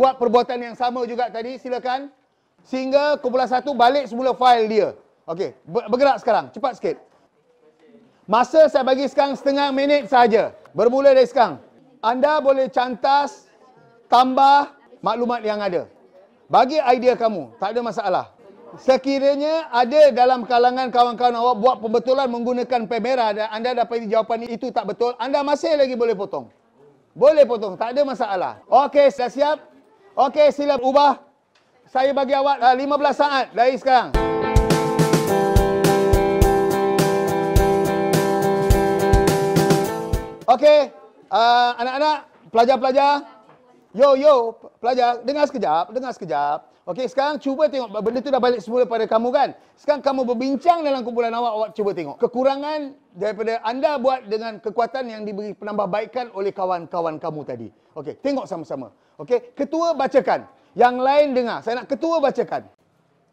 buat perbuatan yang sama juga tadi, silakan. Sehingga kumpulan 1 balik semula fail dia. Okey, bergerak sekarang. Cepat sikit. Masa saya bagi sekarang setengah minit saja. Bermula dari sekarang. Anda boleh cantas, tambah maklumat yang ada. Bagi idea kamu, tak ada masalah. Sekiranya ada dalam kalangan kawan-kawan awak buat pembetulan menggunakan kamera dan anda dapat jawapan itu tak betul, anda masih lagi boleh potong. Boleh potong, tak ada masalah. Okey, dah siap? Okey, sila ubah. Saya bagi awak 15 saat dari sekarang. Okey, anak-anak, pelajar-pelajar. Yo, pelajar, dengar sekejap. Okey, sekarang cuba tengok, benda tu dah balik semula pada kamu kan? Sekarang kamu berbincang dalam kumpulan awak cuba tengok. Kekurangan daripada anda buat dengan kekuatan yang diberi penambahbaikan oleh kawan-kawan kamu tadi. Okey, tengok sama-sama. Okey, ketua bacakan. Yang lain dengar. Saya nak ketua bacakan.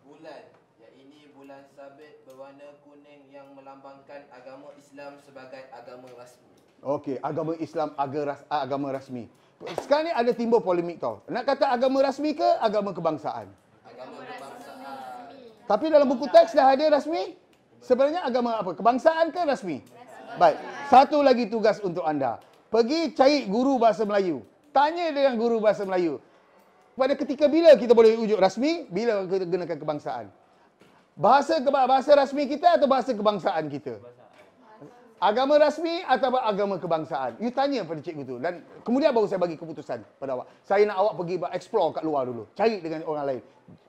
Bulan, yang ini bulan sabit berwarna kuning yang melambangkan agama Islam sebagai agama rasmi. Okey, agama Islam agama rasmi. Sekarang ni ada timbul polemik tau. Nak kata agama rasmi ke agama kebangsaan? Agama kebangsaan. Tapi dalam buku teks dah ada rasmi. Sebenarnya agama apa? Kebangsaan ke rasmi? Baik. Satu lagi tugas untuk anda. Pergi cari guru bahasa Melayu. Tanya dengan guru bahasa Melayu. Pada ketika bila kita boleh ujuk rasmi? Bila kita gunakan kebangsaan? Bahasa rasmi kita atau bahasa kebangsaan kita? Agama rasmi atau agama kebangsaan? You tanya pada cikgu tu. Dan kemudian baru saya bagi keputusan pada awak. Saya nak awak pergi explore kat luar dulu. Cari dengan orang lain.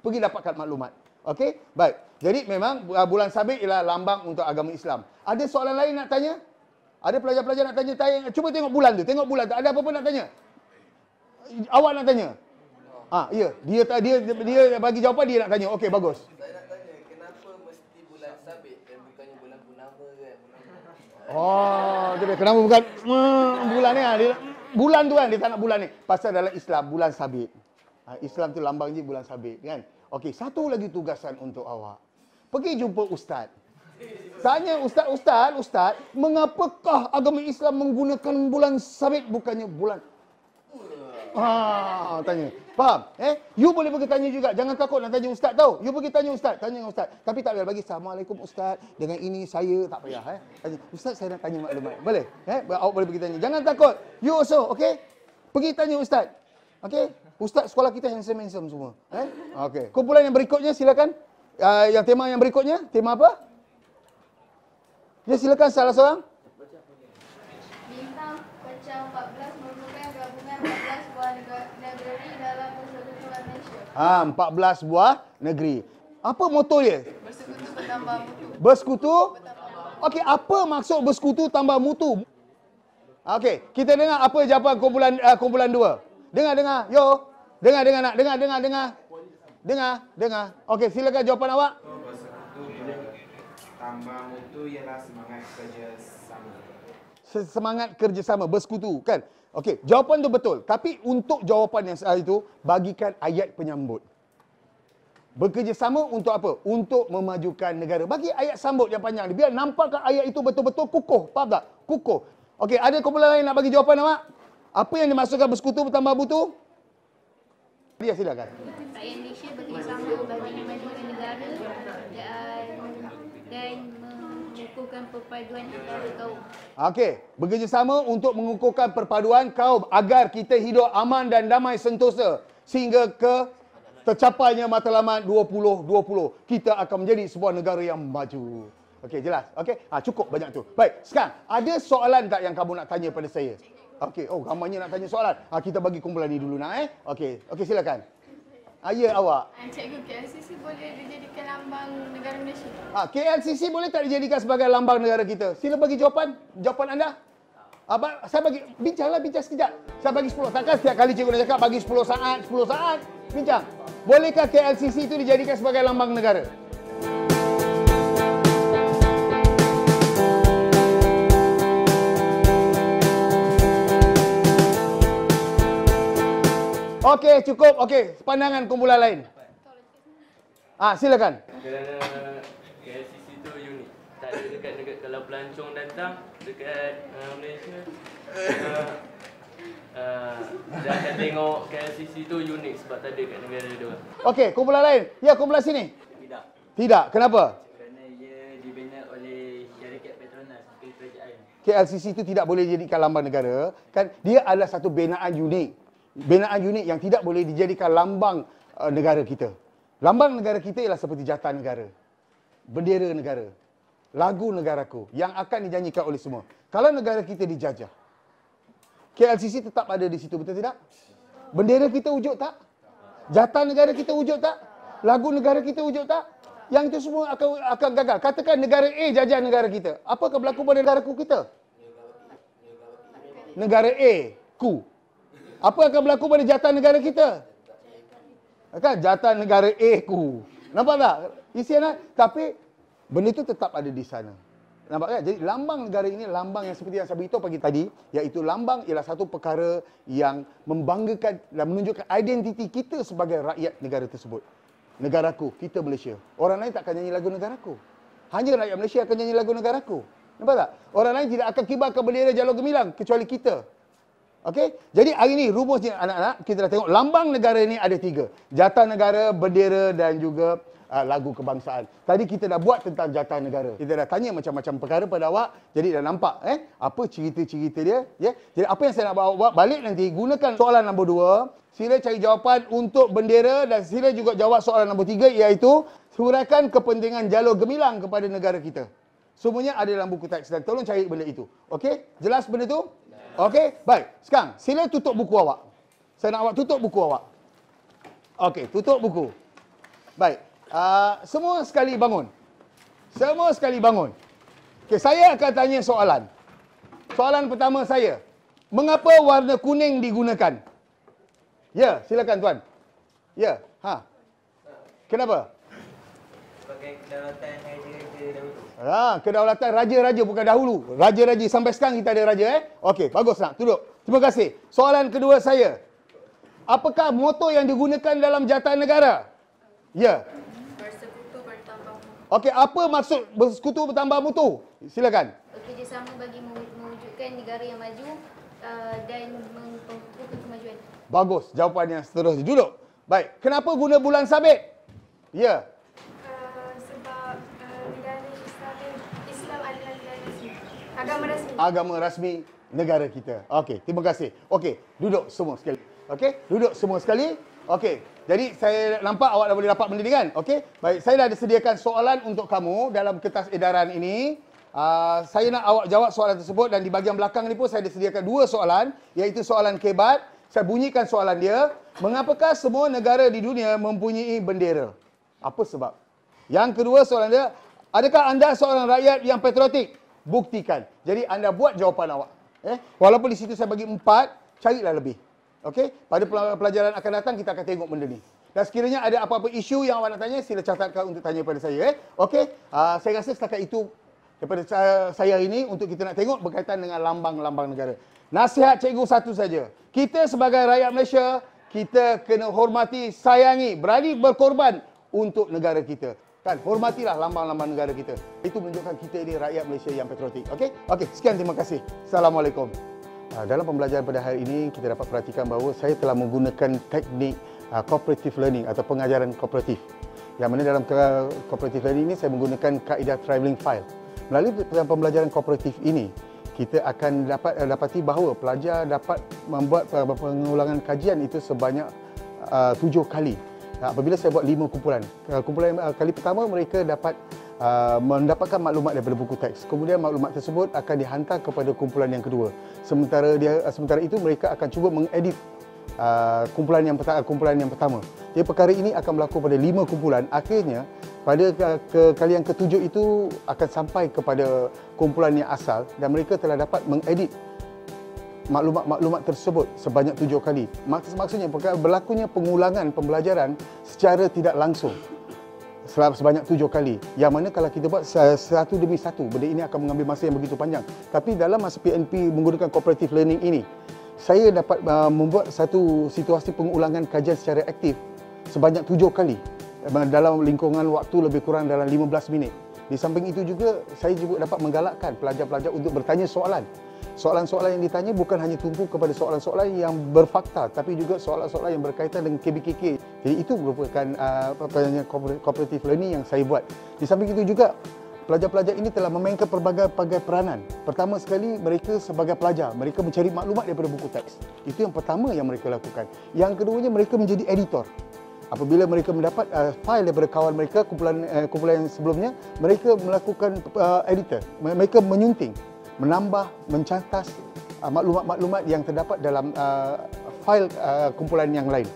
Pergi dapatkan maklumat. Okey? Baik. Jadi memang bulan sabit ialah lambang untuk agama Islam. Ada soalan lain nak tanya? Ada pelajar-pelajar nak tanya? Cuba tengok bulan tu. Tengok bulan tu. Ada apa-apa nak tanya? Awak nak tanya? Ya. Dia bagi jawapan, dia nak tanya. Okey, bagus. Saya nak tanya, kenapa mesti bulan sabit dan bukannya bulan purnama kan? Kenapa bukan bulan ni? Bulan tu kan, dia tak nak bulan ni. Pasal dalam Islam, bulan sabit. Islam tu lambang je bulan sabit kan. Okey, satu lagi tugasan untuk awak. Pergi jumpa ustaz. Tanya ustaz, mengapakah agama Islam menggunakan bulan sabit bukannya bulan... Tanya. Faham? You boleh pergi tanya juga. Jangan takut nak tanya ustaz tau. You pergi tanya ustaz. Tapi tak payah bagi Assalamualaikum ustaz. Dengan ini saya tak payah. Tanya. Ustaz, saya nak tanya maklumat. Boleh? Awak boleh pergi tanya. Jangan takut. You also, okey? Pergi tanya ustaz. Okey? Ustaz sekolah kita handsome semua. Okey. Kumpulan yang berikutnya silakan. Yang tema yang berikutnya, tema apa? Ya, silakan salah seorang. Bintang pecah 14 merupakan gabungan 14 buah negeri dalam Persekutuan Malaysia. 14 buah negeri. Apa moto dia? Bersekutu bertambah mutu. Bersekutu? Okey, apa maksud bersekutu tambah mutu? Okey, kita dengar apa jawapan kumpulan 2. Dengar. Yo. Dengar nak. Dengar. Okey, silakan jawapan awak. Bersekutu tambah mutu ialah semangat kerjasama. Semangat kerjasama, bersekutu kan? Okey, jawapan tu betul. Tapi untuk jawapan yang salah itu, bagikan ayat penyambut. Bekerjasama untuk apa? Untuk memajukan negara. Bagi ayat sambut yang panjang ni. Biar nampakkan ayat itu betul-betul kukuh. Faham tak? Kukuh. Okey, ada kumpulan lain nak bagi jawapan awak? Apa yang dimaksudkan bersekutu bertambah mutu? Dia silakan. Rakyat Malaysia bekerjasama bagi memajukan negara dan mengukuhkan perpaduan antara kaum. Okey, bekerjasama untuk mengukuhkan perpaduan kaum agar kita hidup aman dan damai sentosa sehingga ke tercapainya matlamat 2020. Kita akan menjadi sebuah negara yang maju. Okey, jelas. Okey, cukup banyak tu. Baik, sekarang ada soalan tak yang kamu nak tanya pada saya? Okey, ramainya nak tanya soalan. Kita bagi kumpulan ni dulu nak Okey, silakan. Ya, awak. Cikgu, KLCC boleh dijadikan lambang negara Malaysia? KLCC boleh tak dijadikan sebagai lambang negara kita? Sila bagi jawapan anda. Saya bagi, bincang sekejap. Saya bagi 10. Takkan setiap kali cikgu nak cakap bagi 10 saat. Bincang. Bolehkah KLCC itu dijadikan sebagai lambang negara? Okey, cukup. Okey, pandangan kumpulan lain. Silakan. Kerana KLCC tu unik. Tak ada dekat kalau pelancong datang dekat Malaysia. Dia akan tengok KLCC tu unik sebab tak ada kat negara dia. Okey, kumpulan lain. Ya, kumpulan sini. Tidak. Tidak. Kenapa? Kerana ia dibina oleh syarikat Petronas kerajaan. KLCC itu tidak boleh dijadikan lambang negara. Kan dia adalah satu binaan unik. Binaan unik yang tidak boleh dijadikan lambang negara kita. Lambang negara kita ialah seperti jata negara, bendera negara, lagu negaraku yang akan dinyanyikan oleh semua. Kalau negara kita dijajah, KLCC tetap ada di situ, betul tidak? Bendera kita wujud tak? Jata negara kita wujud tak? Lagu negara kita wujud tak? Yang itu semua akan gagal. Katakan negara A jajah negara kita. Apa akan berlaku pada negaraku kita? Negara A, ku. Apa akan berlaku pada jata negara kita? Kan jata negara A, ku. Nampak tak? Isian, tapi benda itu tetap ada di sana. Nampak kan? Jadi lambang negara ini lambang yang seperti yang saya beritahu pagi tadi, iaitu lambang ialah satu perkara yang membanggakan dan menunjukkan identiti kita sebagai rakyat negara tersebut. Negaraku, kita Malaysia. Orang lain tak akan nyanyi lagu negaraku. Hanya rakyat Malaysia akan nyanyi lagu negaraku. Nampak tak? Orang lain tidak akan kibarkan bendera Jalur Gemilang kecuali kita. Okey? Jadi hari ini rumusnya anak-anak, kita dah tengok lambang negara ini ada 3. Jata negara, bendera dan juga lagu kebangsaan. Tadi kita dah buat tentang jata negara. Kita dah tanya macam-macam perkara pada awak. Jadi dah nampak apa cerita-cerita dia, ya. Jadi apa yang saya nak bawa buat balik nanti, gunakan soalan nombor 2. Sila cari jawapan untuk bendera dan sila juga jawab soalan nombor 3, iaitu huraikan kepentingan Jalur Gemilang kepada negara kita. Semuanya ada dalam buku teks dan tolong cari benda itu. Okey? Jelas benda tu? Okey? Baik. Sekarang sila tutup buku awak. Saya nak awak tutup buku awak. Okey, tutup buku. Baik. Semua sekali bangun. Semua sekali bangun. Okay, saya akan tanya soalan. Soalan pertama saya. Mengapa warna kuning digunakan? Ya, silakan tuan. Ya, kenapa? Sebagai kedaulatan raja-raja dahulu. Kedaulatan raja-raja bukan dahulu. Raja-raja sampai sekarang kita ada raja Okey, bagus nak. Duduk. Terima kasih. Soalan kedua saya. Apakah moto yang digunakan dalam jata negara? Ya. Okey, apa maksud bersekutu bertambah mutu? Silakan. Bekerjasama bagi mewujudkan negara yang maju dan memperkukuhkan kemajuan. Bagus, jawapan yang seterusnya. Duduk. Baik, kenapa guna bulan sabit? Ya. Sebab negara Islam adalah negara rasmi. Agama rasmi. Agama rasmi negara kita. Okey, terima kasih. Okey, duduk semua sekali. Okey, duduk semua sekali. Okey, jadi saya nampak awak dah boleh dapat benda ni kan? Okey, baik. Saya dah disediakan soalan untuk kamu dalam kertas edaran ini. Saya nak awak jawab soalan tersebut dan di bahagian belakang ni pun saya disediakan 2 soalan, iaitu soalan kebat. Saya bunyikan soalan dia. Mengapakah semua negara di dunia mempunyai bendera? Apa sebab? Yang kedua soalan dia, adakah anda seorang rakyat yang patriotik? Buktikan. Jadi anda buat jawapan awak. Walaupun di situ saya bagi 4, carilah lebih. Okey, pada pelajaran akan datang kita akan tengok benda ni. Dan sekiranya ada apa-apa isu yang awak nak tanya, sila catatkan untuk tanya pada saya. Okey, saya rasa setakat itu daripada saya hari ini untuk kita nak tengok berkaitan dengan lambang-lambang negara. Nasihat cikgu satu saja. Kita sebagai rakyat Malaysia, kita kena hormati, sayangi, berani berkorban untuk negara kita. Kan, hormatilah lambang-lambang negara kita. Itu menunjukkan kita ini rakyat Malaysia yang patriotik. Okey? Okey, sekian, terima kasih. Assalamualaikum. Dalam pembelajaran pada hari ini, kita dapat perhatikan bahawa saya telah menggunakan teknik cooperative learning atau pengajaran kooperatif. Yang mana dalam cooperative learning ini, saya menggunakan kaedah travelling file. Melalui pembelajaran kooperatif ini, kita akan dapati bahawa pelajar dapat membuat pengulangan kajian itu sebanyak 7 kali. Apabila saya buat 5 kumpulan. Kumpulan kali pertama, mereka dapat mendapatkan maklumat daripada buku teks. Kemudian maklumat tersebut akan dihantar kepada kumpulan yang kedua. Sementara itu mereka akan cuba mengedit kumpulan yang pertama. Jadi perkara ini akan berlaku pada 5 kumpulan. Akhirnya pada kali yang ke-7 itu akan sampai kepada kumpulan yang asal dan mereka telah dapat mengedit maklumat-maklumat tersebut sebanyak 7 kali. Maksudnya berlakunya pengulangan pembelajaran secara tidak langsung sebanyak 7 kali. Yang mana kalau kita buat satu demi satu, benda ini akan mengambil masa yang begitu panjang. Tapi dalam masa PNP menggunakan cooperative learning ini, saya dapat membuat satu situasi pengulangan kajian secara aktif sebanyak 7 kali dalam lingkungan waktu lebih kurang dalam 15 minit. Di samping itu juga, saya juga dapat menggalakkan pelajar-pelajar untuk bertanya soalan. Soalan-soalan yang ditanya bukan hanya tumpu kepada soalan-soalan yang berfakta, tapi juga soalan-soalan yang berkaitan dengan KBKK. Jadi itu merupakan cooperative learning yang saya buat. Di samping itu juga, pelajar-pelajar ini telah memainkan pelbagai peranan. Pertama sekali, mereka sebagai pelajar, mereka mencari maklumat daripada buku teks. Itu yang pertama yang mereka lakukan. Yang keduanya, mereka menjadi editor. Apabila mereka mendapat fail daripada kawan mereka, kumpulan yang sebelumnya, mereka melakukan editor. Mereka menyunting, menambah, mencantas maklumat-maklumat yang terdapat dalam fail kumpulan yang lain.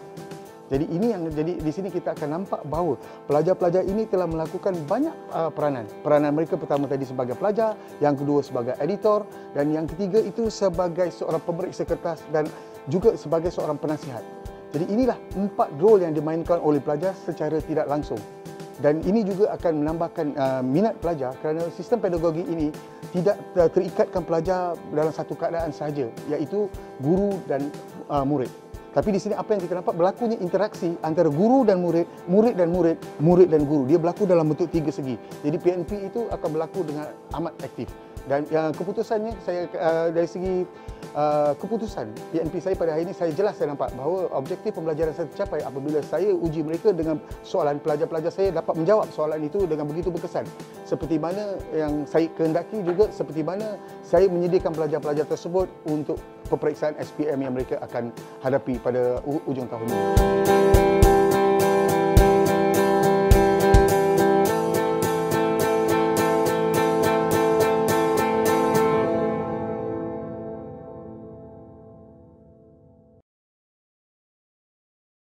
Jadi ini yang di sini kita akan nampak bahawa pelajar-pelajar ini telah melakukan banyak peranan. Peranan mereka pertama tadi sebagai pelajar, yang kedua sebagai editor, dan yang ketiga itu sebagai seorang pemeriksa kertas dan juga sebagai seorang penasihat. Jadi inilah 4 role yang dimainkan oleh pelajar secara tidak langsung. Dan ini juga akan menambahkan minat pelajar kerana sistem pedagogi ini tidak terikatkan pelajar dalam satu keadaan sahaja, iaitu guru dan murid. Tapi di sini apa yang kita nampak, berlakunya interaksi antara guru dan murid, murid dan murid, murid dan guru. Dia berlaku dalam bentuk 3 segi. Jadi PNP itu akan berlaku dengan amat aktif. Dan keputusannya, saya dari segi keputusan PNP saya pada hari ini, saya jelas saya nampak bahawa objektif pembelajaran saya tercapai apabila saya uji mereka dengan soalan. Pelajar-pelajar saya dapat menjawab soalan itu dengan begitu berkesan. Seperti mana yang saya kehendaki, juga seperti mana saya menyediakan pelajar-pelajar tersebut untuk peperiksaan SPM yang mereka akan hadapi pada ujung tahun ini.